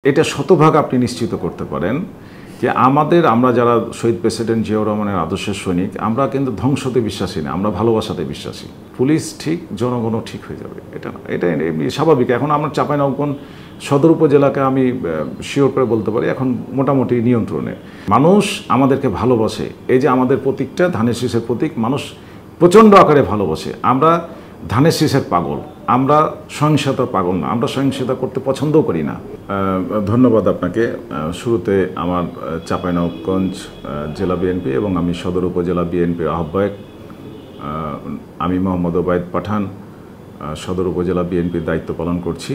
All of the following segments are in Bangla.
এটা শতভাগ আপনি নিশ্চিত করতে পারেন যে আমরা যারা শহীদ প্রেসিডেন্ট জিয়াউর রহমানের আদর্শের সৈনিক, আমরা কিন্তু ধ্বংসতে বিশ্বাসী না, আমরা ভালোবাসাতে বিশ্বাসী। পুলিশ ঠিক, জনগণও ঠিক হয়ে যাবে, এটা এমনি স্বাভাবিক। এখন আমরা চাঁপাইনবাবগঞ্জ সদর উপজেলাকে আমি শিওর করে বলতে পারি এখন মোটামুটি নিয়ন্ত্রণে। মানুষ আমাদেরকে ভালোবাসে, এই যে আমাদের প্রতীকটা ধানের শীষের প্রতীক, মানুষ প্রচণ্ড আকারে ভালোবাসে। আমরা ধানের শীষের পাগল, আমরা সহিংসতার পাগল না, আমরা সহিংসতা করতে পছন্দও করি না। ধন্যবাদ আপনাকে। শুরুতে আমার চাঁপাইনবাবগঞ্জ জেলা বিএনপি এবং আমি সদর উপজেলা বিএনপির আহ্বায়ক, আমি মোহাম্মদ ওবায়দ পাঠান সদর উপজেলা বিএনপির দায়িত্ব পালন করছি।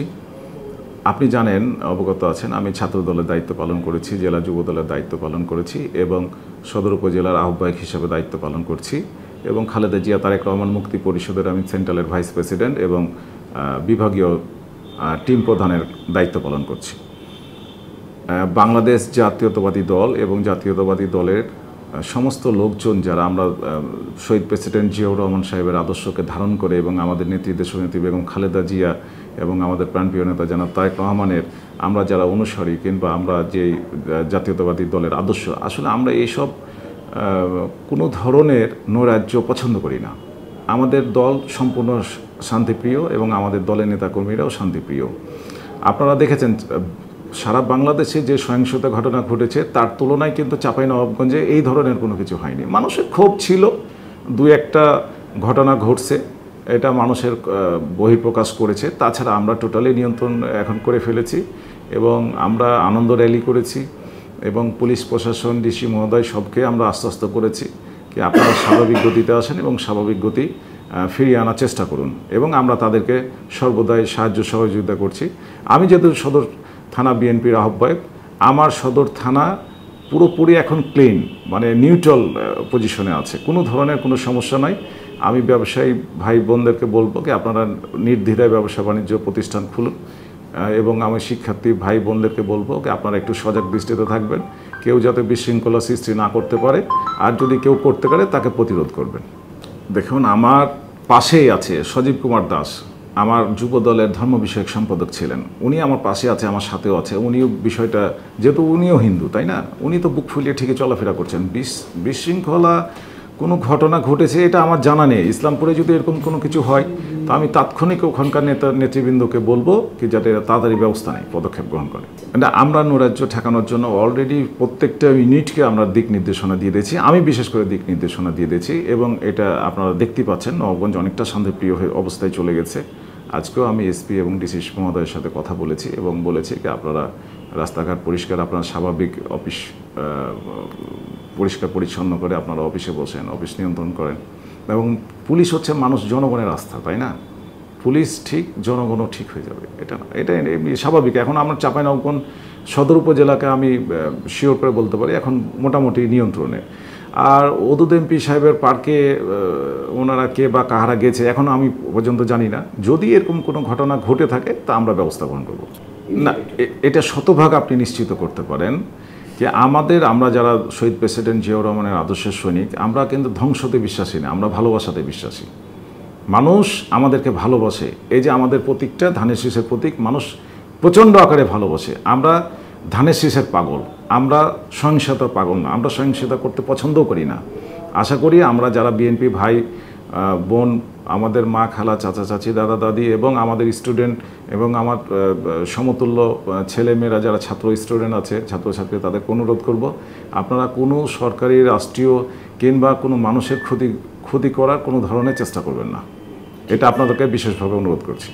আপনি জানেন, অবগত আছেন, আমি ছাত্র দলের দায়িত্ব পালন করেছি, জেলা যুব দলের দায়িত্ব পালন করেছি এবং সদর উপজেলার আহ্বায়ক হিসেবে দায়িত্ব পালন করছি এবং খালেদা জিয়া তারেক রহমান মুক্তি পরিষদের আমি সেন্ট্রালের ভাইস প্রেসিডেন্ট এবং বিভাগীয় টিম প্রধানের দায়িত্ব পালন করছি। বাংলাদেশ জাতীয়তাবাদী দল এবং জাতীয়তাবাদী দলের সমস্ত লোকজন যারা আমরা শহীদ প্রেসিডেন্ট জিয়াউর রহমান সাহেবের আদর্শকে ধারণ করে এবং আমাদের নেত্রী দেশনেত্রী বেগম খালেদা জিয়া এবং আমাদের প্রাণপ্রিয় নেতা জনাব তারেক রহমানের আমরা যারা অনুসারী কিংবা আমরা যে জাতীয়তাবাদী দলের আদর্শ, আসলে আমরা এইসব কোনো ধরনের নৈরাজ্য পছন্দ করি না। আমাদের দল সম্পূর্ণ শান্তিপ্রিয় এবং আমাদের দলের নেতাকর্মীরাও শান্তিপ্রিয়। আপনারা দেখেছেন সারা বাংলাদেশে যে সহিংসতা ঘটনা ঘটেছে তার তুলনায় কিন্তু চাঁপাইনবাবগঞ্জে এই ধরনের কোনো কিছু হয়নি। মানুষের ক্ষোভ ছিল, দু একটা ঘটনা ঘটছে, এটা মানুষের বহিঃপ্রকাশ করেছে। তাছাড়া আমরা টোটালি নিয়ন্ত্রণ এখন করে ফেলেছি এবং আমরা আনন্দ র্যালি করেছি এবং পুলিশ প্রশাসন, ডিসি মহোদয় সবকে আমরা আশ্বস্ত করেছি যে আপনারা স্বাভাবিক গতিতে আসেন এবং স্বাভাবিক গতি ফিরিয়ে আনার চেষ্টা করুন এবং আমরা তাদেরকে সর্বদাই সাহায্য সহযোগিতা করছি। আমি যেহেতু সদর থানা বিএনপির আহ্বায়ক, আমার সদর থানা পুরোপুরি এখন ক্লিন, মানে নিউট্রাল পজিশনে আছে, কোনো ধরনের কোনো সমস্যা নাই। আমি ব্যবসায়ী ভাই বোনদেরকে বলবো কি আপনারা নির্দ্বিধায় ব্যবসা বাণিজ্য প্রতিষ্ঠান খুলুন এবং আমি শিক্ষার্থী ভাই বোনদেরকে বলবো কি আপনারা একটু সজাগ দৃষ্টিতে থাকবেন, কেউ যাতে বিশৃঙ্খলা সৃষ্টি না করতে পারে, আর যদি কেউ করতে পারে তাকে প্রতিরোধ করবেন। দেখুন, আমার পাশেই আছে সজীব কুমার দাস, আমার যুব দলের ধর্ম বিষয়ক সম্পাদক ছিলেন, উনি আমার পাশে আছে, আমার সাথেও আছে। উনিও বিষয়টা, যেহেতু উনিও হিন্দু তাই না, উনি তো বুক ফুলিয়ে ঠিকই চলাফেরা করছেন। বিশৃঙ্খলা কোনো ঘটনা ঘটেছে এটা আমার জানা নেই। ইসলামপুরে যদি এরকম কোনো কিছু হয় তো আমি তাৎক্ষণিক ওখানকার নেতৃবৃন্দকে বলবো কি যাতে তাড়াতাড়ি ব্যবস্থা নেয়, পদক্ষেপ গ্রহণ করে। আমরা নৈরাজ্য ঠেকানোর জন্য অলরেডি প্রত্যেকটা ইউনিটকে আমরা দিক নির্দেশনা দিয়ে দিয়েছি, আমি বিশেষ করে দিক নির্দেশনা দিয়ে দিয়েছি এবং এটা আপনারা দেখতে পাচ্ছেন নবাবগঞ্জ অনেকটা শান্তিপ্রিয় অবস্থায় চলে গেছে। আজকেও আমি এসপি এবং ডিসি মহোদয়ের সাথে কথা বলেছি এবং বলেছি যে আপনারা রাস্তাঘাট পরিষ্কার, আপনারা স্বাভাবিক অফিস পরিষ্কার পরিচ্ছন্ন করে আপনারা অফিসে বসেন, অফিস নিয়ন্ত্রণ করেন। এবং পুলিশ হচ্ছে মানুষ, জনগণের আস্থা, তাই না? পুলিশ ঠিক, জনগণও ঠিক হয়ে যাবে, এটা এমনি স্বাভাবিক। এখন আমরা চাঁপাইনবাবগঞ্জ সদর উপজেলাকে আমি শিওর করে বলতে পারি এখন মোটামুটি নিয়ন্ত্রণে। আর ওদুদ এমপি সাহেবের পার্কে ওনারা কে বা কাহারা গেছে এখন আমি পর্যন্ত জানি না। যদি এরকম কোনো ঘটনা ঘটে থাকে তা আমরা ব্যবস্থা গ্রহণ করব না। এটা শতভাগ আপনি নিশ্চিত করতে পারেন যে আমরা যারা শহীদ প্রেসিডেন্ট জিয়াউর রহমানের আদর্শের সৈনিক, আমরা কিন্তু ধ্বংসতে বিশ্বাসী না, আমরা ভালোবাসাতে বিশ্বাসী। মানুষ আমাদেরকে ভালোবাসে, এই যে আমাদের প্রতীকটা ধানের শীষের প্রতীক, মানুষ প্রচণ্ড আকারে ভালোবাসে। আমরা ধানের শীষের পাগল, আমরা সহিংসতার পাগল না, আমরা সহিংসতা করতে পছন্দও করি না। আশা করি আমরা যারা বিএনপি ভাই বোন, আমাদের মা খালা চাচা চাচি দাদা দাদি এবং আমাদের স্টুডেন্ট এবং আমার সমতুল্য ছেলেমেয়েরা যারা ছাত্র স্টুডেন্ট আছে, ছাত্রছাত্রী, তাদেরকে অনুরোধ করব আপনারা কোনো সরকারি, রাষ্ট্রীয় কিংবা কোনো মানুষের ক্ষতি করার কোনো ধরনের চেষ্টা করবেন না। এটা আপনাদেরকে বিশেষভাবে অনুরোধ করছি।